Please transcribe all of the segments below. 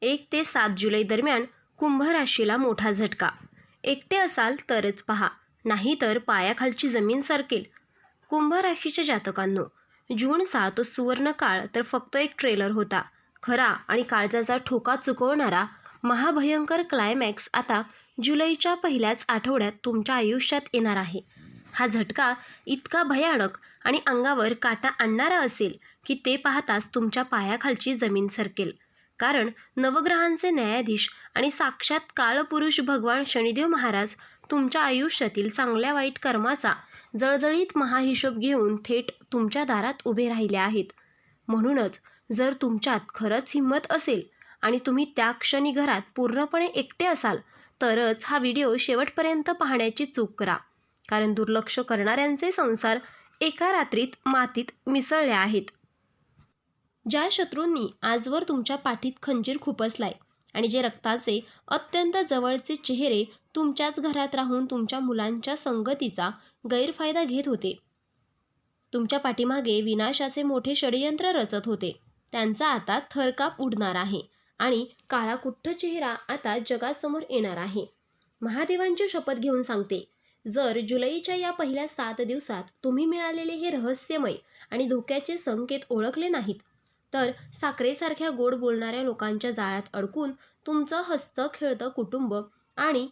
1 ते 7 जुलै दरम्यान कुंभ राशीला मोठा झटका. एकटे असाल तरच पहा, नाहीतर पायाखालची जमीन सरकेल. कुंभ राशीच्या जातकांनो, जून 6 तो सुवर्ण काळ तर फक्त एक ट्रेलर होता. खरा आणि काळजाचा ठोका चुकवणारा महाभयंकर क्लायमॅक्स आता जुलैच्या पहिल्याच आठवड्यात तुमच्या आयुष्यात येणार आहे. हा झटका इतका भयानक आणि अंगावर काटा आणणारा असेल की ते पाहताच तुमच्या पायाखालची जमीन सरकेल. कारण नवग्रहांचे न्यायाधीश आणि साक्षात काळपुरुष भगवान शनिदेव महाराज तुमच्या आयुष्यातील चांगल्या वाईट कर्माचा जळजळीत महाहिशोब घेऊन थेट तुमच्या दारात उभे राहिले आहेत. म्हणूनच जर तुमच्यात खरंच हिंमत असेल आणि तुम्ही त्या क्षणी घरात पूर्णपणे एकटे असाल तरच हा व्हिडिओ शेवटपर्यंत पाहण्याची चूक करा. कारण दुर्लक्ष करणाऱ्यांचे संसार एका रात्रीत मातीत मिसळले आहेत. ज्या शत्रूंनी आजवर तुमच्या पाठीत खंजीर खुपसलाय आणि जे रक्ताचे अत्यंत जवळचे चेहरे तुमच्याच घरात राहून तुमच्या मुलांच्या संगतीचा गैरफायदा घेत होते, तुमच्या पाठीमागे विनाशाचे मोठे षडयंत्र रचत होते, त्यांचा आता थरकाप उडणार आहे आणि काळाकुट्ट चेहरा आता जगासमोर येणार आहे. महादेवांची शपथ घेऊन सांगते, जर जुलैच्या या पहिल्या 7 दिवसात तुम्ही मिळालेले हे रहस्यमय आणि धोक्याचे संकेत ओळखले नाहीत तर साखरेसारख्या गोड बोलणाऱ्या लोकांच्या जाळ्यात अडकून तुमचं हसतं खेळतं कुटुंब आणि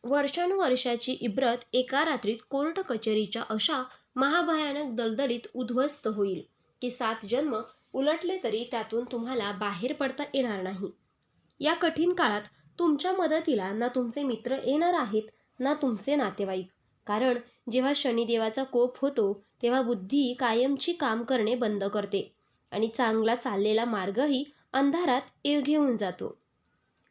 वर्षानुवर्षाची इब्रत एका रात्रीत कोर्ट कचेरीच्या अशा महाभयानक दलदलीत उद्ध्वस्त होईल की 7 जन्म उलटले तरी त्यातून तुम्हाला बाहेर पडता येणार नाही. या कठीण काळात तुमच्या मदतीला ना तुमचे मित्र येणार आहेत ना तुमचे नातेवाईक. कारण जेव्हा शनिदेवाचा कोप होतो तेव्हा बुद्धी कायमची काम करणे बंद करते आणि चांगला चाललेला मार्गही अंधारात घेऊन जातो.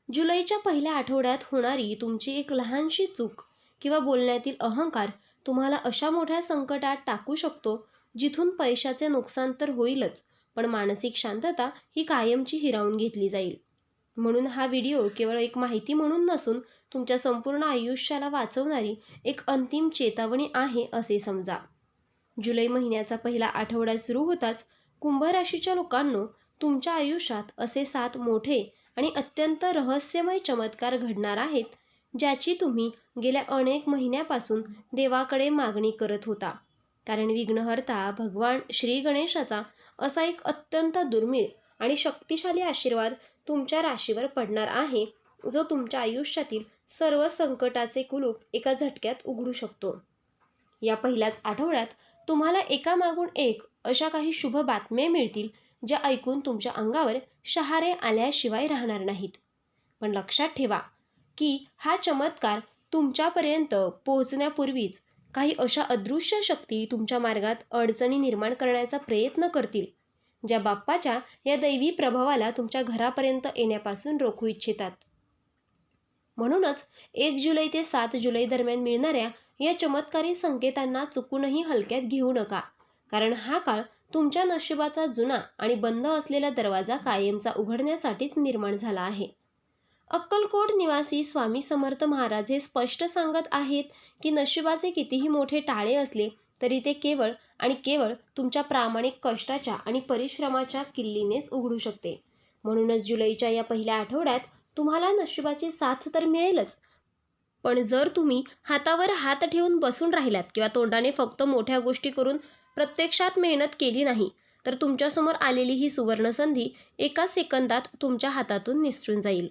जुलैच्या पहिल्या आठवड्यात होणारी तुमची एक लहानशी चूक किंवा बोलण्यातील अहंकार तुम्हाला अशा मोठ्या संकटात टाकू शकतो जिथून पैशाचे नुकसान तर होईलच, पण मानसिक शांतता ही कायमची हिरावून घेतली जाईल. म्हणून हा व्हिडिओ केवळ एक माहिती म्हणून नसून तुमच्या संपूर्ण आयुष्याला वाचवणारी एक अंतिम चेतावणी आहे असे समजा. जुलै महिन्याचा पहिला आठवडा सुरू होताच कुंभ राशीच्या लोकांनो, तुमच्या आयुष्यात असे 7 मोठे आणि अत्यंत रहस्यमय चमत्कार घडणार आहेत, ज्याची तुम्ही गेल्या अनेक महिन्यापासून देवाकडे मागणी करत होता. कारण विघ्नहर्ता भगवान श्री गणेशाचा असा एक अत्यंत दुर्मिळ आणि शक्तिशाली आशीर्वाद तुमच्या राशीवर पडणार आहे, जो तुमच्या आयुष्यातील सर्व संकटाचे कुलूप एका झटक्यात उघडू शकतो. या पहिल्याच आठवड्यात तुम्हाला एकामागून एक अशा काही शुभ बातम्या मिळतील ज्या ऐकून तुमच्या अंगावर शहारे आल्याशिवाय राहणार नाहीत. पण लक्षात ठेवा की हा चमत्कार तुमच्यापर्यंत पोहोचण्यापूर्वीच काही अशा अदृश्य शक्ती तुमच्या मार्गात अडचणी निर्माण करण्याचा प्रयत्न करतील, ज्या बाप्पाच्या या दैवी प्रभावाला तुमच्या घरापर्यंत येण्यापासून रोखू इच्छितात. म्हणूनच 1 जुलै ते 7 जुलै दरम्यान मिळणाऱ्या या चमत्कारी संकेतांना चुकूनही हलक्यात घेऊ नका. कारण हा काळ तुमच्या नशिबाचा जुना आणि बंद असलेला दरवाजा कायमचा उघडण्यासाठीच निर्माण झाला आहे. अक्कलकोट निवासी स्वामी समर्थ महाराज हे स्पष्ट सांगत आहेत की नशिबाचे कितीही मोठे टाळे असले तरी ते केवळ आणि केवळ तुमच्या प्रामाणिक कष्टाच्या आणि परिश्रमाच्या किल्लीनेच उघडू शकते. म्हणूनच जुलैच्या या पहिल्या आठवड्यात तुम्हाला नशिबाची साथ तर मिळेलच, पण जर तुम्ही हातावर हात ठेवून बसून राहिलात किंवा तोंडाने फक्त मोठ्या गोष्टी करून प्रत्यक्षात मेहनत केली नाही तर तुमच्यासमोर आलेली ही सुवर्णसंधी एका सेकंदात तुमच्या हातातून निसटून जाईल.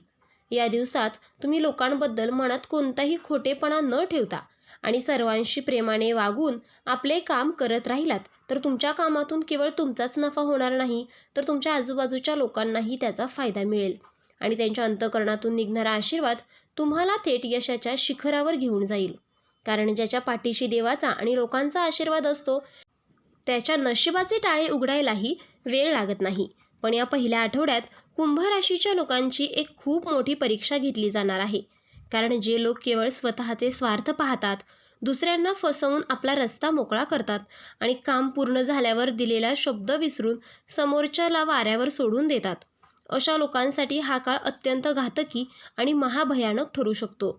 या दिवसात तुम्ही लोकांबद्दल मनात कोणताही खोटेपणा न ठेवता आणि सर्वांशी प्रेमाने वागून आपले काम करत राहिलात तर तुमच्या कामातून केवळ तुमचाच नफा होणार नाही तर तुमच्या आजूबाजूच्या लोकांनाही त्याचा फायदा मिळेल आणि त्यांच्या अंतःकरणातून निघणारा आशीर्वाद तुम्हाला थेट यशाच्या शिखरावर घेऊन जाईल. कारण ज्याच्या पाठीशी देवाचा आणि लोकांचा आशीर्वाद असतो त्याच्या नशिबाचे टाळे उघडायलाही वेळ लागत नाही. पण या पहिल्या आठवड्यात कुंभ राशीच्या लोकांची एक खूप मोठी परीक्षा घेतली जाणार आहे. कारण जे लोक केवळ स्वतःचे स्वार्थ पाहतात, दुसऱ्यांना फसवून आपला रस्ता मोकळा करतात आणि काम पूर्ण झाल्यावर दिलेला शब्द विसरून समोरच्याला वाऱ्यावर सोडून देतात, अशा लोकांसाठी हा काळ अत्यंत घातकी आणि महाभयानक ठरू शकतो.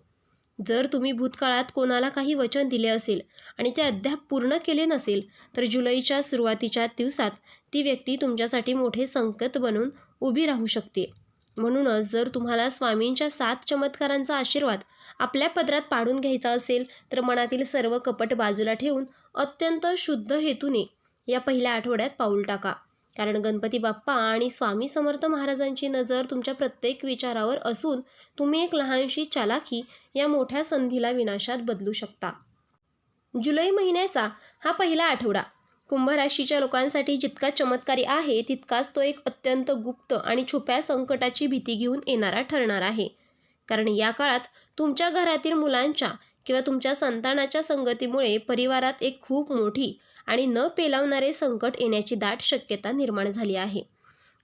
जर तुम्ही भूतकाळात कोणाला काही वचन दिले असेल आणि ते अद्याप पूर्ण केले नसेल तर जुलैच्या सुरुवातीच्या दिवसात ती व्यक्ती तुमच्यासाठी मोठे संकट बनून उभी राहू शकते. म्हणूनच जर तुम्हाला स्वामींच्या 7 चमत्कारांचा आशीर्वाद आपल्या पदरात पाडून घ्यायचा असेल तर मनातील सर्व कपट बाजूला ठेवून अत्यंत शुद्ध हेतूने या पहिल्या आठवड्यात पाऊल टाका. कारण गणपती बाप्पा आणि स्वामी समर्थ महाराजांची नजर तुमच्या प्रत्येक विचारावर असून तुम्ही एक लहानशी चालाखी या मोठ्या संधीला विनाशात बदलू शकता. जुलै महिन्याचा हा पहिला आठवडा कुंभ राशीच्या लोकांसाठी जितका चमत्कारी आहे तितकाच तो एक अत्यंत गुप्त आणि छुप्या संकटाची भीती घेऊन येणारा ठरणार आहे. कारण या काळात तुमच्या घरातील मुलांच्या किंवा तुमच्या संतानाच्या संगतीमुळे परिवारात एक खूप मोठी आणि न पेलावणारे संकट येण्याची दाट शक्यता निर्माण झाली आहे.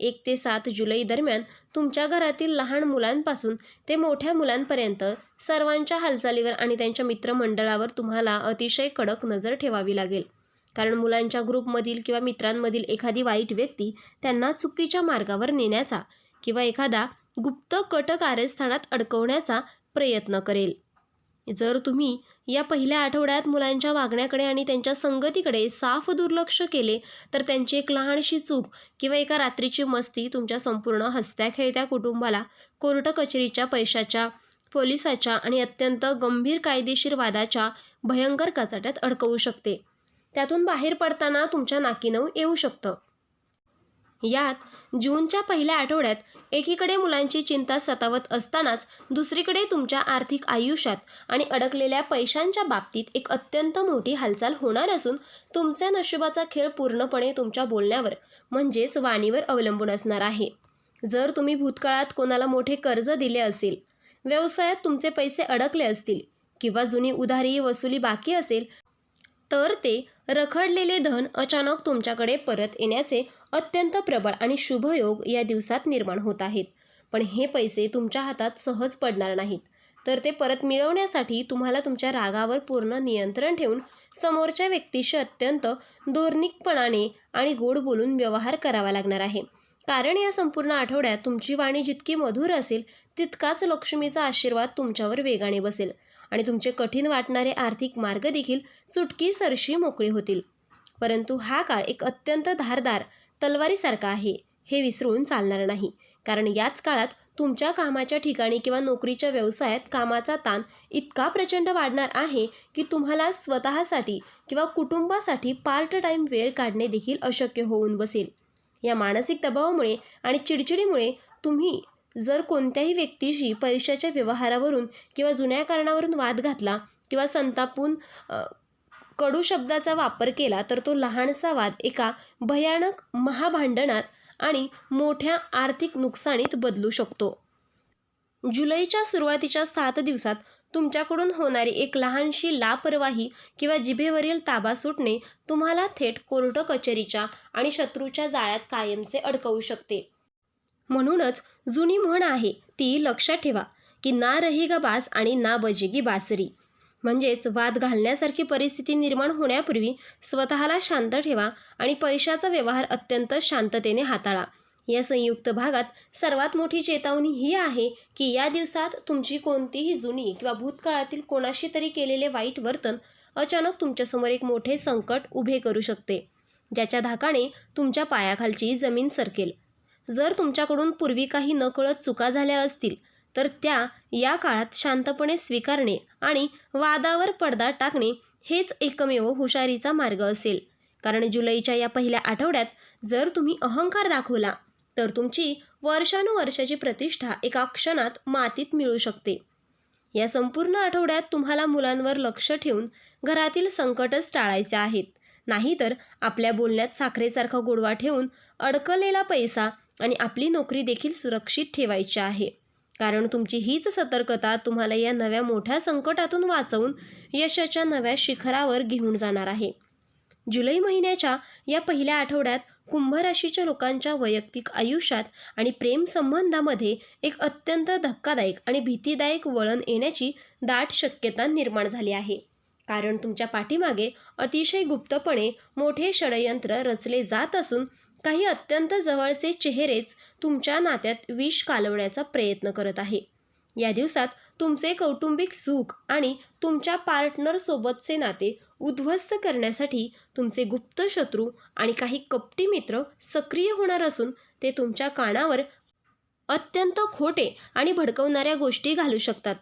1 ते 7 जुलै दरम्यान तुमच्या घरातील लहान मुलांपासून ते मोठ्या मुलांपर्यंत सर्वांच्या हालचालीवर आणि त्यांच्या मित्रमंडळावर तुम्हाला अतिशय कडक नजर ठेवावी लागेल. कारण मुलांच्या ग्रुपमधील किंवा मित्रांमधील एखादी वाईट व्यक्ती त्यांना चुकीच्या मार्गावर नेण्याचा किंवा एखादा गुप्त कट कारस्थानात अडकवण्याचा प्रयत्न करेल. जर तुम्ही या पहिल्या आठवड्यात मुलांच्या वागण्याकडे आणि त्यांच्या संगतीकडे साफ दुर्लक्ष केले तर त्यांची एक लहानशी चूक किंवा एका रात्रीची मस्ती तुमच्या संपूर्ण हसत्या खेळत्या कुटुंबाला कोर्ट कचेरीच्या, पैशाच्या, पोलिसाच्या आणि अत्यंत गंभीर कायदेशीर वादाच्या भयंकर कचाट्यात अडकवू शकते. त्यातून बाहेर पडताना तुमच्या नाकीनऊ येऊ शकतं. यात जूनच्या पहिल्या आठवड्यात एकीकडे मुलांची चिंता सतावत असतानाच दुसरीकडे तुमच्या आर्थिक आयुष्यात आणि अडकलेल्या पैशांच्या बाबतीत एक अत्यंत मोठी हालचाल होणार असून तुमच्या नशिबाचा खेळ पूर्णपणे तुमच्या बोलण्यावर म्हणजेच वाणीवर अवलंबून असणार आहे. जर तुम्ही भूतकाळात कोणाला मोठे कर्ज दिले असेल, व्यवसायात तुमचे पैसे अडकले असतील किंवा जुनी उधारी वसुली बाकी असेल तर ते रखडलेले धन अचानक तुमच्याकडे परत येण्याचे अत्यंत प्रबळ आणि शुभयोग या दिवसात निर्माण होत आहेत. पण हे पैसे तुमच्या हातात सहज पडणार नाहीत, तर ते परत मिळवण्यासाठी तुम्हाला तुमच्या रागावर पूर्ण नियंत्रण ठेवून समोरच्या व्यक्तीशी अत्यंत धोरणिकपणाने आणि गोड बोलून व्यवहार करावा लागणार आहे. कारण या संपूर्ण आठवड्यात तुमची वाणी जितकी मधुर असेल तितकाच लक्ष्मीचा आशीर्वाद तुमच्यावर वेगाने बसेल आणि तुमचे कठीण वाटणारे आर्थिक मार्ग देखील चुटकीसरशी मोकळे होतील. परंतु हा काळ एक अत्यंत धारदार तलवारीसारखा आहे हे विसरून चालणार नाही. कारण याच काळात तुमच्या कामाच्या ठिकाणी किंवा नोकरीच्या व्यवसायात कामाचा ताण इतका प्रचंड वाढणार आहे की तुम्हाला स्वतःसाठी किंवा कुटुंबासाठी पार्ट टाईम वेळ काढणे देखील अशक्य होऊन बसेल. या मानसिक दबावामुळे आणि चिडचिडीमुळे तुम्ही जर कोणत्याही व्यक्तीशी पैशाच्या व्यवहारावरून किंवा जुन्या कारणावरून वाद घातला किंवा संतापून कडू शब्दाचा वापर केला तर तो लहानसा वाद एका भयानक महाभांडणात आणि मोठ्या आर्थिक नुकसानीत बदलू शकतो. जुलैच्या सुरुवातीच्या 7 दिवसात तुमच्याकडून होणारी एक लहानशी लापरवाही किंवा जिभेवरील ताबा सुटणे तुम्हाला थेट कोर्ट कचेरीच्या आणि शत्रूच्या जाळ्यात कायमचे अडकवू शकते. म्हणूनच जुनी म्हण आहे ती लक्षात ठेवा की ना रहेगा बास आणि ना बजेगी बासरी. म्हणजेच वाद घालण्यासारखी परिस्थिती निर्माण होण्यापूर्वी स्वतःला शांत ठेवा आणि पैशाचा व्यवहार अत्यंत शांततेने हाताळा. या संयुक्त भागात सर्वात मोठी चेतावणी ही आहे की या दिवसात तुमची कोणतीही जुनी किंवा भूतकाळातील कोणाशी तरी केलेले वाईट वर्तन अचानक तुमच्यासमोर एक मोठे संकट उभे करू शकते, ज्याच्या धाकाने तुमच्या पायाखालची जमीन सरकेल. जर तुमच्याकडून पूर्वी काही नकळत चुका झाल्या असतील तर त्या या काळात शांतपणे स्वीकारणे आणि वादावर पडदा टाकणे हेच एकमेव हुशारीचा मार्ग असेल. कारण जुलैच्या या पहिल्या आठवड्यात जर तुम्ही अहंकार दाखवला तर तुमची वर्षानुवर्षाची प्रतिष्ठा एका क्षणात मातीत मिळू शकते. या संपूर्ण आठवड्यात तुम्हाला मुलांवर लक्ष ठेवून घरातील संकटच टाळायचे आहेत, नाहीतर आपल्या बोलण्यात साखरेसारखा गोडवा ठेवून अडकलेला पैसा आणि आपली नोकरी देखील सुरक्षित ठेवायची आहे. कारण तुमची हीच सतर्कता तुम्हाला या नव्या मोठ्या संकटातून वाचवून यशाच्या नव्या शिखरावर घेऊन जाणार आहे. जुलै महिन्याच्या या पहिल्या आठवड्यात कुंभ राशीच्या लोकांच्या वैयक्तिक आयुष्यात आणि प्रेम संबंधामध्ये एक अत्यंत धक्कादायक आणि भीतीदायक वळण येण्याची दाट शक्यता निर्माण झाली आहे. कारण तुमच्या पाठीमागे अतिशय गुप्तपणे मोठे षडयंत्र रचले जात असून काही अत्यंत जवळचे चेहरेच तुमच्या नात्यात विष कालवण्याचा प्रयत्न करत आहे. या दिवसात तुमचे कौटुंबिक सुख आणि तुमच्या पार्टनरसोबतचे नाते उद्ध्वस्त करण्यासाठी तुमचे गुप्त शत्रू आणि काही कपटी मित्र सक्रिय होणार असून ते तुमच्या कानावर अत्यंत खोटे आणि भडकवणाऱ्या गोष्टी घालू शकतात.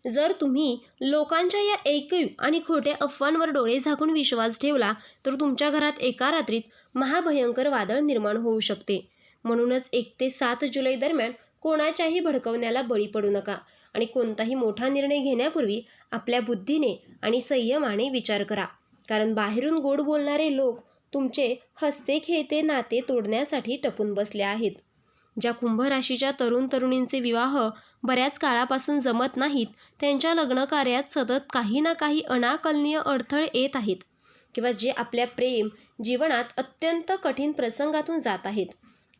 जर तुम्ही लोकांच्या या ऐकीव आणि खोट्या अफवांवर डोळे झाकून विश्वास ठेवला तर तुमच्या घरात एका रात्रीत महाभयंकर वादळ निर्माण होऊ शकते. म्हणूनच 1 ते 7 जुलै दरम्यान कोणाच्याही भडकवण्याला बळी पडू नका आणि कोणताही मोठा निर्णय घेण्यापूर्वी आपल्या बुद्धीने आणि संयमाने विचार करा. कारण बाहेरून गोड बोलणारे लोक तुमचे हसते खेळते नाते तोडण्यासाठी टपून बसले आहेत. ज्या कुंभ राशीच्या तरुण तरुणींचे विवाह बऱ्याच काळापासून जमत नाहीत, त्यांच्या लग्न कार्यात सतत काही ना काही अनाकलनीय अडथळे येत आहेत किंवा जे आपल्या प्रेम जीवनात अत्यंत कठीण प्रसंगातून जात आहेत,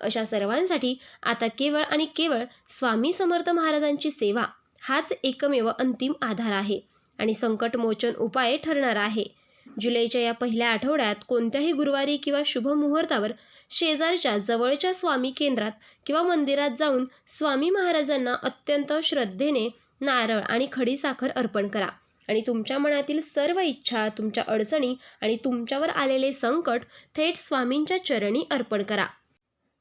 अशा सर्वांसाठी आता केवळ आणि केवळ स्वामी समर्थ महाराजांची सेवा हाच एकमेव अंतिम आधार आहे आणि संकटमोचन उपाय ठरणार आहे. जुलैच्या या पहिल्या आठवड्यात कोणत्याही गुरुवारी किंवा शुभ मुहूर्तावर शेजारच्या जवळच्या स्वामी केंद्रात किंवा मंदिरात जाऊन स्वामी महाराजांना अत्यंत श्रद्धेने नारळ आणि खडीसाखर अर्पण करा आणि तुमच्या मनातील सर्व इच्छा, तुमच्या अडचणी आणि तुमच्यावर आलेले संकट थेट स्वामींच्या चरणी अर्पण करा.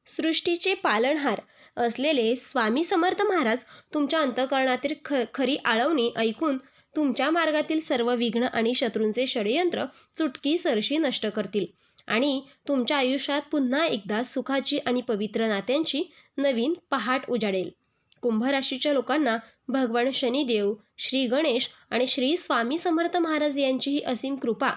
सृष्टीचे पालनहार असलेले स्वामी समर्थ महाराज तुमच्या अंतःकरणातील खरी आळवणी ऐकून तुमच्या मार्गातील सर्व विघ्न आणि शत्रूंचे षडयंत्र चुटकीसरशी नष्ट करतील आणि तुमच्या आयुष्यात पुन्हा एकदा सुखाची आणि पवित्र नात्यांची नवीन पहाट उजाडेल. कुंभ राशीच्या लोकांना भगवान शनिदेव, श्री गणेश आणि श्री स्वामी समर्थ महाराज यांची ही असीम कृपा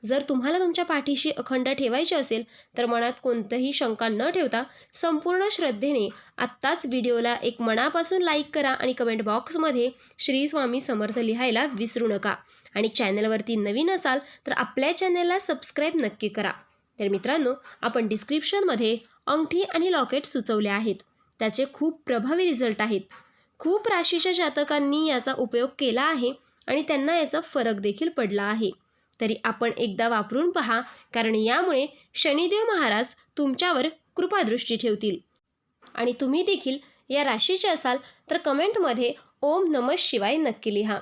जर तुम्हाला तुमच्या पाठीशी अखंड ठेवायची असेल तर मनात कोणतीही शंका न ठेवता संपूर्ण श्रद्धेने आत्ताच व्हिडिओला एक मनापासून लाईक करा आणि कमेंट बॉक्समध्ये श्री स्वामी समर्थ लिहायला विसरू नका. आणि चॅनलवरती नवीन असाल तर आपल्या चॅनलला सबस्क्राईब नक्की करा. तर मित्रांनो, आपण डिस्क्रिप्शनमध्ये अंगठी आणि लॉकेट सुचवले आहेत. त्याचे खूप प्रभावी रिझल्ट आहेत. खूप राशीच्या जातकांनी याचा उपयोग केला आहे आणि त्यांना याचा फरक देखील पडला आहे. तरी आपण एकदा वापरून पहा, कारण यामुळे शनिदेव महाराज तुमच्यावर कृपादृष्टी ठेवतील. आणि तुम्ही देखील या राशीचे असाल तर कमेंटमध्ये ओम नमः शिवाय नक्की लिहा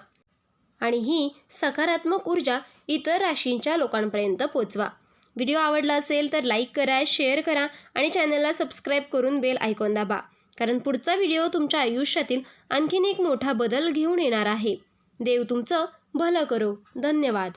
आणि ही सकारात्मक ऊर्जा इतर राशींच्या लोकांपर्यंत पोचवा. व्हिडिओ आवडला असेल तर लाईक करा, शेअर करा आणि चॅनलला सबस्क्राईब करून बेल आयकॉन दाबा, कारण पुढचा व्हिडिओ तुमच्या आयुष्यातील आणखीन एक मोठा बदल घेऊन येणार आहे. देव तुमचं भलं करो. धन्यवाद.